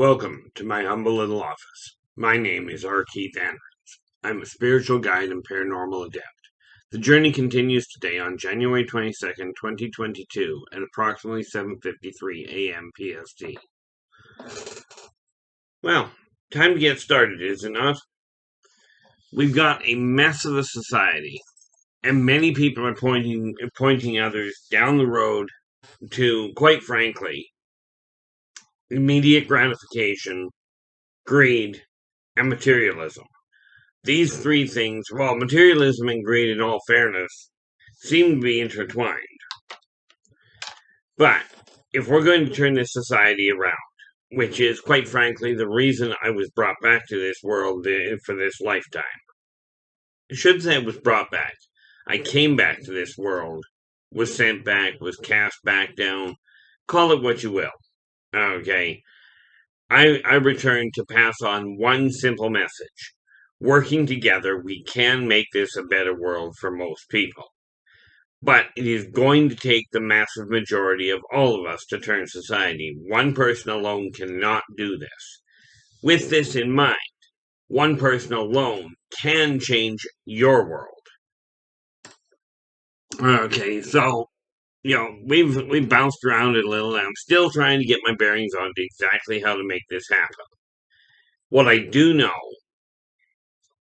Welcome to my humble little office. My name is R. Keith Andrews. I'm a spiritual guide and paranormal adept. The journey continues today on January 22nd, 2022 at approximately 7:53 a.m. PST. Well, time to get started, is it not? We've got a mess of a society, and many people are pointing others down the road to, quite frankly, immediate gratification, greed, and materialism. These three things, well, materialism and greed, in all fairness, seem to be intertwined. But if we're going to turn this society around, which is, quite frankly, the reason I was brought back to this world for this lifetime, I should say I was brought back. I came back to this world, was sent back, was cast back down, call it what you will. Okay. I returned to pass on one simple message. Working together, we can make this a better world for most people. But it is going to take the massive majority of all of us to turn society. One person alone cannot do this. With this in mind, one person alone can change your world. Okay, so we've bounced around it a little, and I'm still trying to get my bearings on exactly how to make this happen. What I do know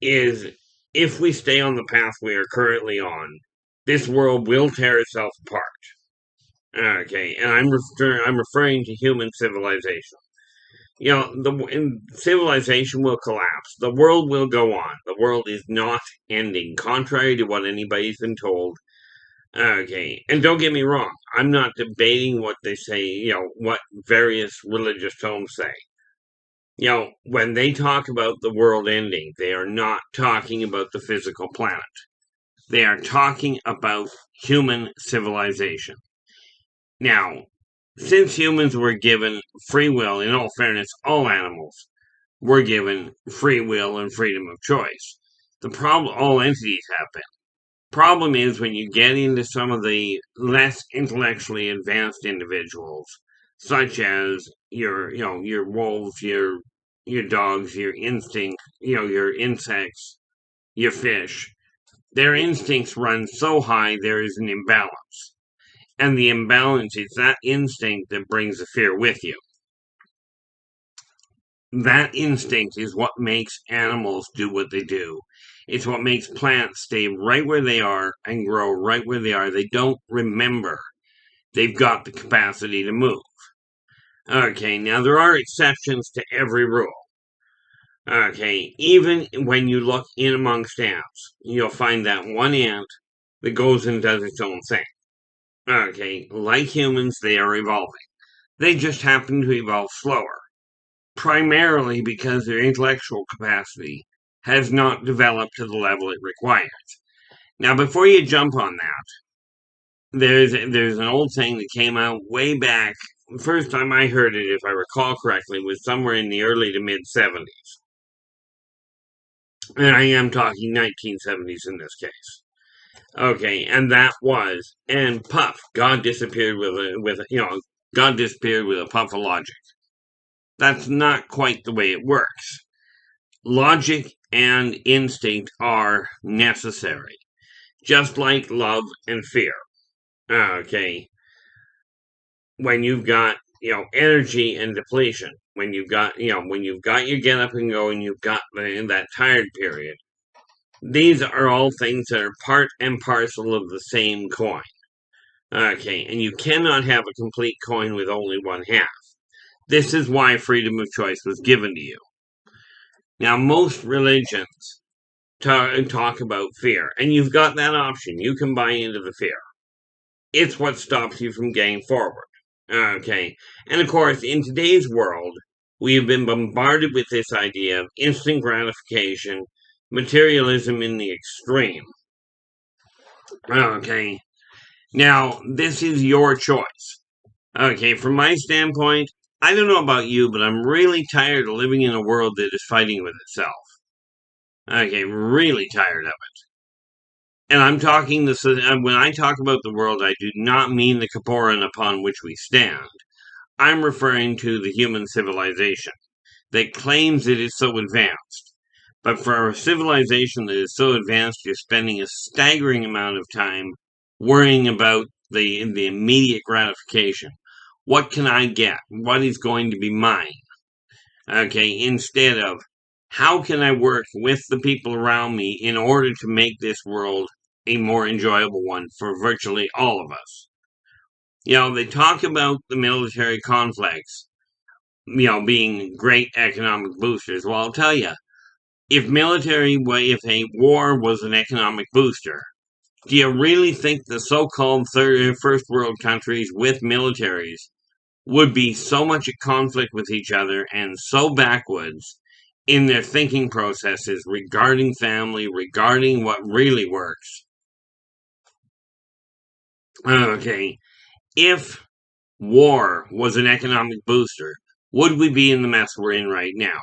is if we stay on the path we are currently on, this world will tear itself apart. Okay, and I'm referring to human civilization. Civilization will collapse. The world will go on. The world is not ending, contrary to what anybody's been told. Okay, and don't get me wrong, I'm not debating what they say, what various religious tomes say. When they talk about the world ending, they are not talking about the physical planet. They are talking about human civilization. Now, since humans were given free will, in all fairness, all animals were given free will and freedom of choice. All entities have been. Problem is when you get into some of the less intellectually advanced individuals, such as your wolves, your dogs, your your insects, your fish, their instincts run so high there is an imbalance. And the imbalance is that instinct that brings the fear with you. That instinct is what makes animals do what they do. It's what makes plants stay right where they are and grow right where they are. They don't remember they've got the capacity to move. Okay, now there are exceptions to every rule. Okay, even when you look in amongst ants, you'll find that one ant that goes and does its own thing. Okay, like humans, they are evolving. They just happen to evolve slower, primarily because their intellectual capacity has not developed to the level it requires. Now, before you jump on that, there's an old saying that came out way back. The first time I heard it, if I recall correctly, was somewhere in the early to mid 70s. And I am talking 1970s in this case. Okay, and that was, and puff, God disappeared God disappeared with a puff of logic. That's not quite the way it works. Logic and instinct are necessary, just like love and fear. Okay, when you've got energy and depletion, when you've got your get up and go, and you've got that tired period. These are all things that are part and parcel of the same coin. Okay, and you cannot have a complete coin with only one half. This is why freedom of choice was given to you. Now, most religions talk about fear, and you've got that option. You can buy into the fear. It's what stops you from getting forward. Okay, and of course, in today's world, we have been bombarded with this idea of instant gratification, materialism in the extreme. Okay, now this is your choice. Okay, from my standpoint, I don't know about you, but I'm really tired of living in a world that is fighting with itself. Okay, really tired of it. And I'm talking when I talk about the world, I do not mean the Kaporan upon which we stand. I'm referring to the human civilization that claims it is so advanced. But for a civilization that is so advanced, you're spending a staggering amount of time worrying about the immediate gratification. What can I get? What is going to be mine? Okay, instead of how can I work with the people around me in order to make this world a more enjoyable one for virtually all of us? They talk about the military conflicts, being great economic boosters. Well, I'll tell you, if a war was an economic booster, do you really think the so-called first world countries with militaries would be so much at conflict with each other and so backwards in their thinking processes regarding family, regarding what really works? Okay, if war was an economic booster, would we be in the mess we're in right now?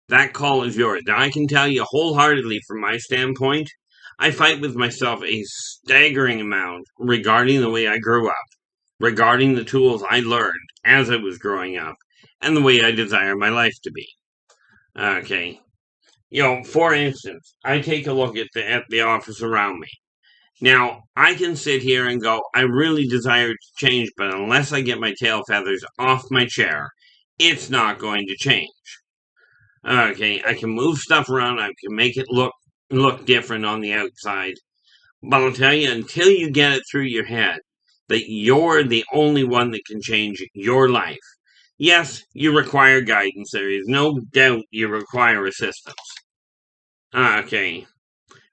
That call is yours. Now, I can tell you wholeheartedly from my standpoint, I fight with myself a staggering amount regarding the way I grew up, regarding the tools I learned as I was growing up, and the way I desire my life to be. Okay. For instance, I take a look at the office around me. Now, I can sit here and go, I really desire to change, but unless I get my tail feathers off my chair, it's not going to change. Okay, I can move stuff around, I can make it look different on the outside. But I'll tell you, until you get it through your head that you're the only one that can change your life. Yes, you require guidance. There is no doubt you require assistance. Okay.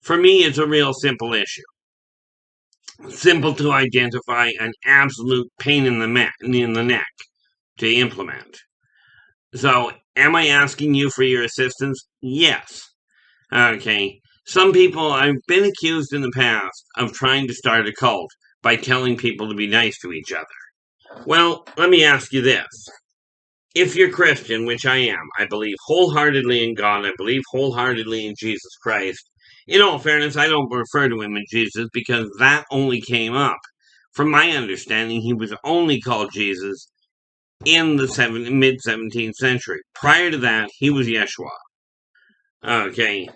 For me, it's a real simple issue. Simple to identify, an absolute pain in the neck to implement. So, am I asking you for your assistance? Yes. Okay. Some people, I've been accused in the past of trying to start a cult by telling people to be nice to each other. Well, let me ask you this. If you're Christian, which I am, I believe wholeheartedly in God, I believe wholeheartedly in Jesus Christ. In all fairness, I don't refer to him as Jesus because that only came up. From my understanding, he was only called Jesus in the mid-17th century. Prior to that, he was Yeshua. Okay.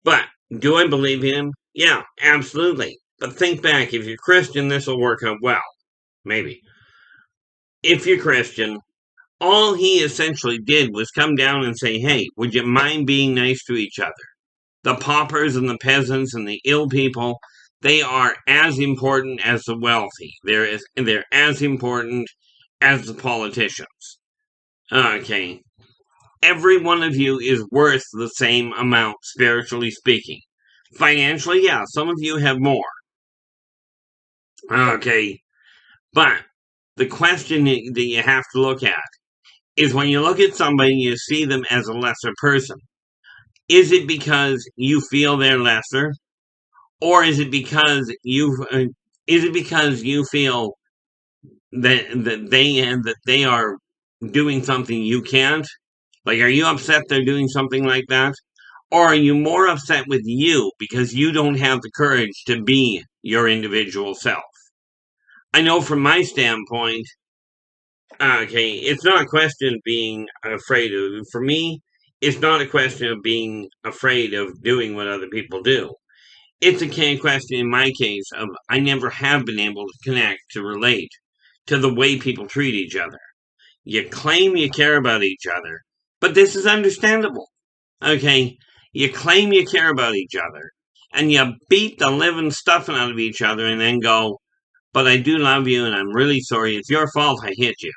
But do I believe him? Yeah, absolutely. But think back, if you're Christian, this will work out well. Maybe. If you're Christian, all he essentially did was come down and say, hey, would you mind being nice to each other? The paupers and the peasants and the ill people, they are as important as the wealthy. They're as important as the politicians. Okay. Every one of you is worth the same amount, spiritually speaking. Financially, yeah, some of you have more. Okay. But the question that you have to look at is when you look at somebody, you see them as a lesser person. Is it because you feel they're lesser? Or is it because you feel that they are doing something you can't? Like, are you upset they're doing something like that? Or are you more upset with you because you don't have the courage to be your individual self? I know from my standpoint, okay, it's not a question of being afraid of. For me, it's not a question of being afraid of doing what other people do. It's a question, in my case, of I never have been able to connect, to relate to the way people treat each other. You claim you care about each other, but this is understandable. Okay, you claim you care about each other, and you beat the living stuffing out of each other and then go, but I do love you and I'm really sorry. It's your fault I hit you.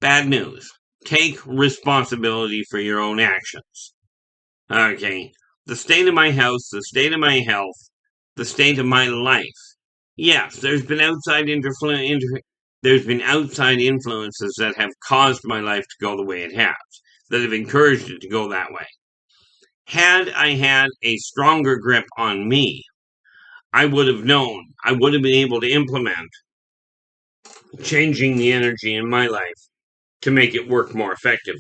Bad news. Take responsibility for your own actions. Okay, the state of my house, the state of my health, the state of my life. Yes, there's been outside influences that have caused my life to go the way it has, that have encouraged it to go that way. Had I had a stronger grip on me, I would have known, I would have been able to implement changing the energy in my life to make it work more effectively.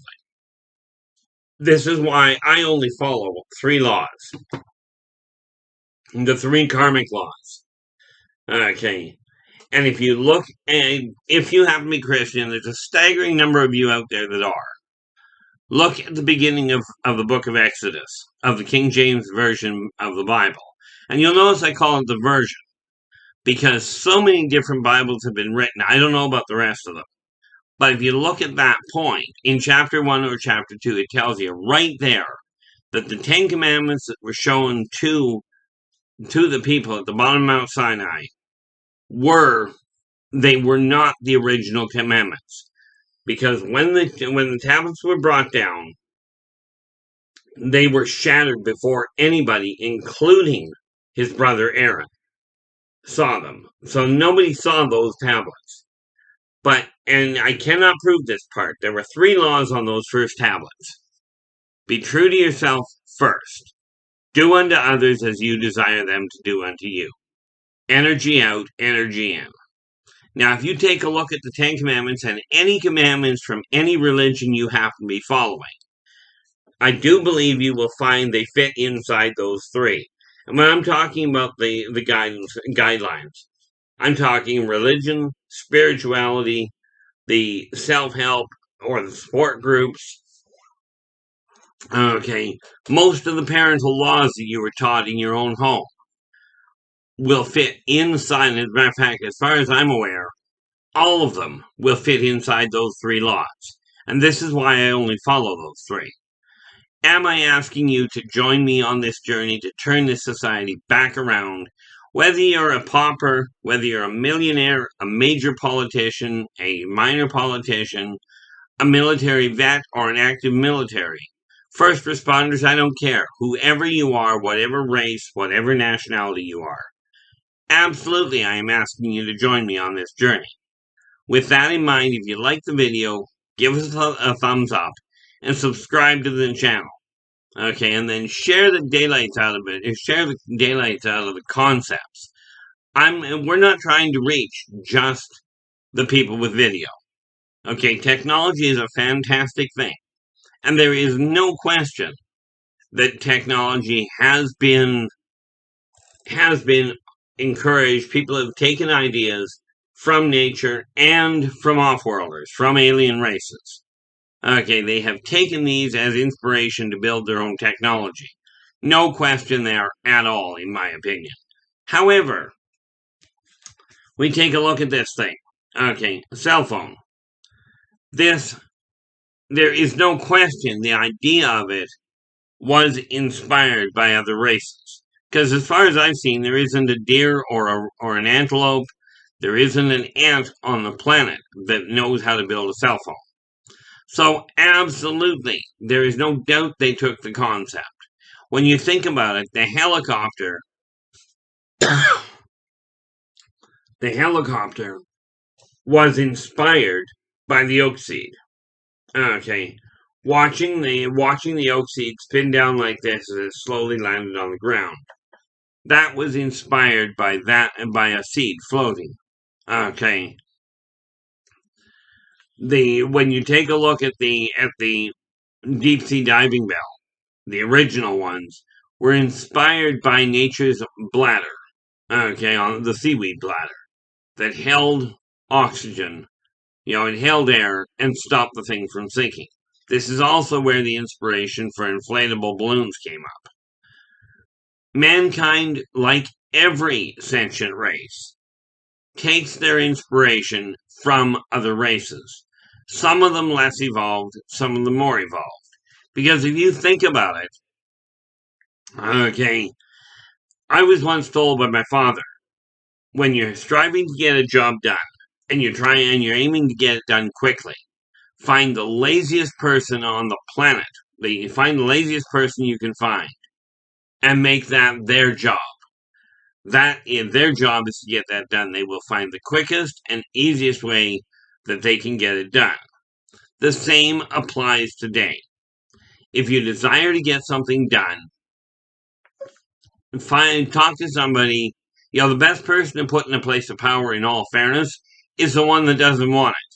This is why I only follow 3 laws. The 3 karmic laws. Okay. And if you look, and if you happen to be Christian, there's a staggering number of you out there that are. Look at the beginning of the book of Exodus, of the King James Version of the Bible. And you'll notice I call it the version, because so many different Bibles have been written. I don't know about the rest of them. But if you look at that point, in chapter 1 or chapter 2, it tells you right there that the Ten Commandments that were shown to the people at the bottom of Mount Sinai were not the original commandments. Because when the tablets were brought down, they were shattered before anybody, including his brother Aaron, saw them. So nobody saw those tablets. And I cannot prove this part. There were 3 laws on those first tablets. Be true to yourself first. Do unto others as you desire them to do unto you. Energy out, energy in. Now, if you take a look at the 10 Commandments and any commandments from any religion you happen to be following, I do believe you will find they fit inside those 3. And when I'm talking about the guidelines, I'm talking religion, spirituality, the self-help, or the support groups. Okay, most of the parental laws that you were taught in your own home will fit inside. As a matter of fact, as far as I'm aware, all of them will fit inside those 3 laws. And this is why I only follow those 3. Am I asking you to join me on this journey to turn this society back around? Whether you're a pauper, whether you're a millionaire, a major politician, a minor politician, a military vet, or an active military, first responders, I don't care. Whoever you are, whatever race, whatever nationality you are. Absolutely, I am asking you to join me on this journey. With that in mind, if you like the video, give us a thumbs up and subscribe to the channel. Okay, and then share the daylights out of it, and share the daylights out of the concepts. We're not trying to reach just the people with video. Okay, technology is a fantastic thing. And there is no question that technology has been encouraged. People have taken ideas from nature and from off-worlders, from alien races. Okay, they have taken these as inspiration to build their own technology. No question there at all, in my opinion. However, we take a look at this thing. Okay, cell phone. There is no question the idea of it was inspired by other races. Because as far as I've seen, there isn't a deer or an antelope, there isn't an ant on the planet that knows how to build a cell phone. So absolutely, there is no doubt they took the concept. When you think about it, the helicopter was inspired by the oak seed. Okay, watching the oak seed spin down like this as it slowly landed on the ground. That was inspired by a seed floating. Okay. When you take a look at the deep sea diving bell, the original ones were inspired by nature's bladder. Okay, on the seaweed bladder that held oxygen. It held air and stopped the thing from sinking. This is also where the inspiration for inflatable balloons came up. Mankind, like every sentient race, takes their inspiration from other races. Some of them less evolved, some of them more evolved. Because if you think about it, okay, I was once told by my father, when you're striving to get a job done, and you're aiming to get it done quickly, find the laziest person on the planet. Find the laziest person you can find, and make that their job. That if their job is to get that done, they will find the quickest and easiest way that they can get it done. The same applies today. If you desire to get something done, talk to somebody. The best person to put in a place of power, in all fairness, is the one that doesn't want it.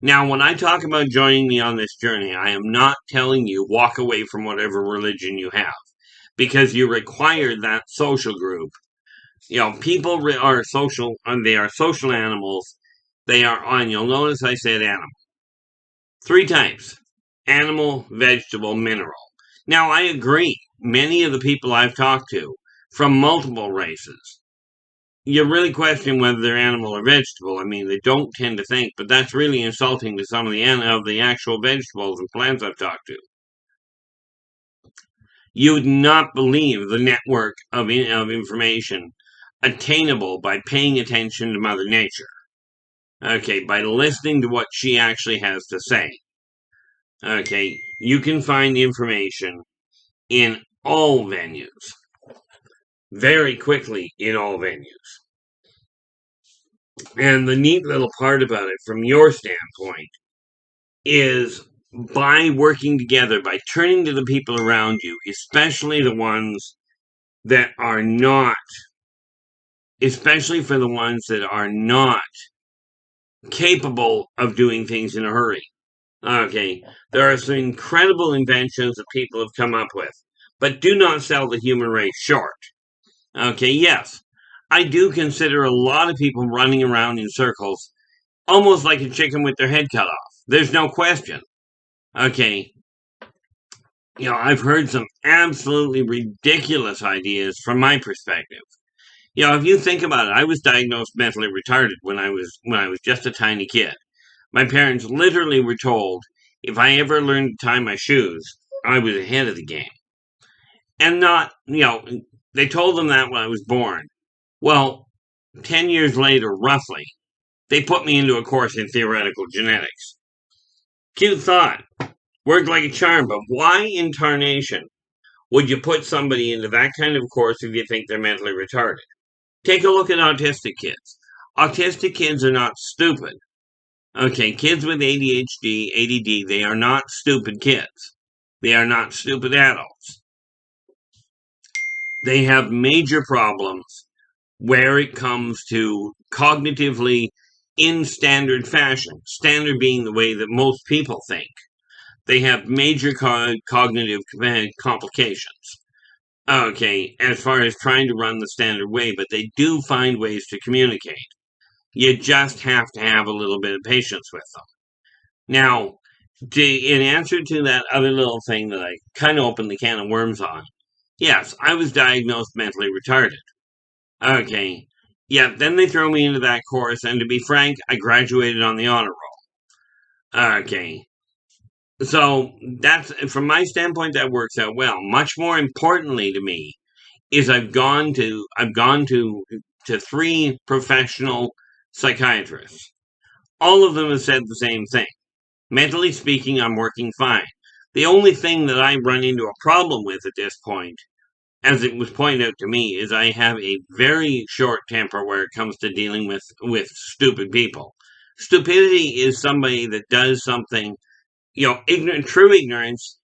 Now, when I talk about joining me on this journey, I am not telling you walk away from whatever religion you have, because you require that social group People are social, and they are social animals. They are on, you'll notice I said animal. 3 types: animal, vegetable, mineral. Now, I agree. Many of the people I've talked to from multiple races, you really question whether they're animal or vegetable. I mean, they don't tend to think, but that's really insulting to some of the actual vegetables and plants I've talked to. You would not believe the network of information attainable by paying attention to Mother Nature. Okay, by listening to what she actually has to say. Okay, you can find information in all venues. Very quickly in all venues. And the neat little part about it, from your standpoint, is by working together, by turning to the people around you, especially the ones that are not, especially for the ones that are not capable of doing things in a hurry. Okay, there are some incredible inventions that people have come up with, but do not sell the human race short. Okay, yes, I do consider a lot of people running around in circles almost like a chicken with their head cut off. There's no question. Okay, I've heard some absolutely ridiculous ideas from my perspective. If you think about it, I was diagnosed mentally retarded when I was just a tiny kid. My parents literally were told if I ever learned to tie my shoes, I was ahead of the game. And not, they told them that when I was born. Well, 10 years later, roughly, they put me into a course in theoretical genetics. Cute thought. Worked like a charm, but why in tarnation would you put somebody into that kind of course if you think they're mentally retarded? Take a look at autistic kids. Autistic kids are not stupid. Okay, kids with ADHD, ADD, they are not stupid kids. They are not stupid adults. They have major problems where it comes to cognitively in standard fashion, standard being the way that most people think. They have major cognitive complications. Okay, as far as trying to run the standard way, but they do find ways to communicate. You just have to have a little bit of patience with them. Now, in answer to that other little thing that I kind of opened the can of worms on, yes, I was diagnosed mentally retarded. Okay, yeah, then they throw me into that course, and to be frank, I graduated on the honor roll. Okay, so that's, from my standpoint, that works out well. Much more importantly to me is I've gone to 3 professional psychiatrists. All of them have said the same thing. Mentally speaking, I'm working fine. The only thing that I run into a problem with at this point, as it was pointed out to me, is I have a very short temper where it comes to dealing with stupid people. Stupidity is somebody that does something, true ignorance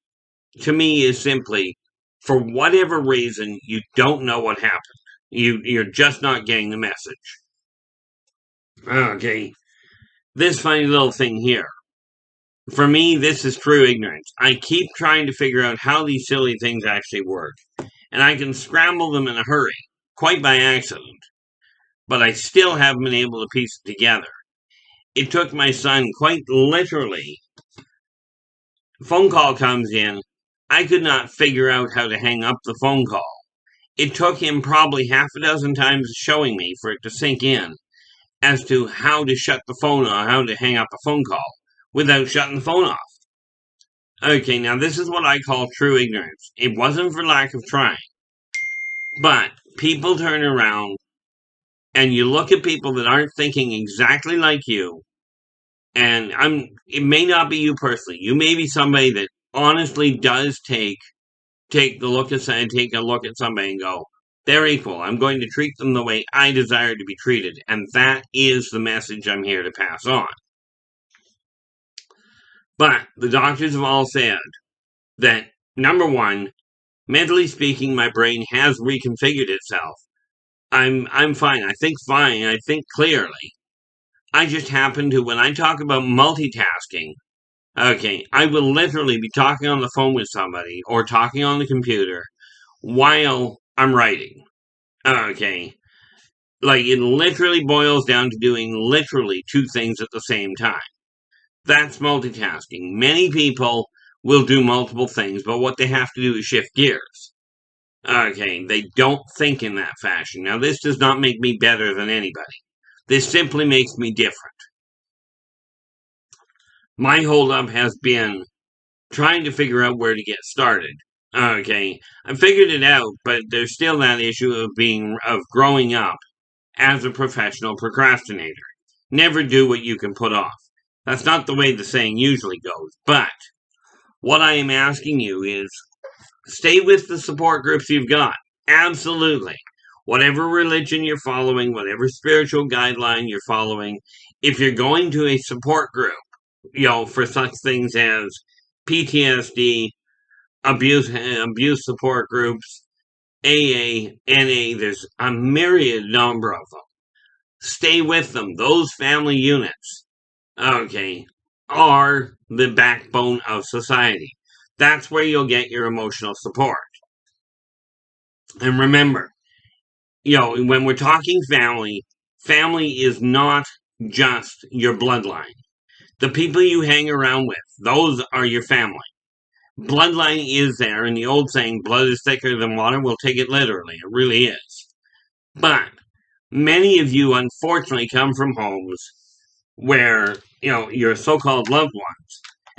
to me is simply, for whatever reason, you don't know what happened. You're just not getting the message. Okay, this funny little thing here. For me, this is true ignorance. I keep trying to figure out how these silly things actually work, and I can scramble them in a hurry, quite by accident, but I still haven't been able to piece it together. It took my son quite literally. Phone call comes in. I could not figure out how to hang up the phone call. It took him probably half a dozen times showing me for it to sink in as to how to shut the phone off, how to hang up a phone call without shutting the phone off. Okay, now this is what I call true ignorance. It wasn't for lack of trying. But people turn around and you look at people that aren't thinking exactly like you, and it may not be you personally. You may be somebody that honestly does take a look at somebody and go, they're equal. I'm going to treat them the way I desire to be treated. And that is the message I'm here to pass on. But the doctors have all said that, number one, mentally speaking, my brain has reconfigured itself. I'm fine. I think fine. I think clearly. I just happen to, when I talk about multitasking, okay, I will literally be talking on the phone with somebody or talking on the computer while I'm writing. Okay. Like, it literally boils down to doing literally two things at the same time. That's multitasking. Many people will do multiple things, but what they have to do is shift gears. Okay, they don't think in that fashion. Now, this does not make me better than anybody. This simply makes me different. My holdup has been trying to figure out where to get started. Okay, I figured it out, but there's still that issue of growing up as a professional procrastinator. Never do what you can put off. That's not the way the saying usually goes, but what I am asking you is stay with the support groups you've got. Absolutely. Whatever religion you're following, whatever spiritual guideline you're following, if you're going to a support group, for such things as PTSD, abuse support groups, AA, NA, there's a myriad number of them. Stay with them. Those family units, okay, are the backbone of society. That's where you'll get your emotional support. And remember, when we're talking family, family is not just your bloodline. The people you hang around with, those are your family. Bloodline is there, and the old saying, blood is thicker than water, will take it literally. It really is. But many of you, unfortunately, come from homes where, your so-called loved ones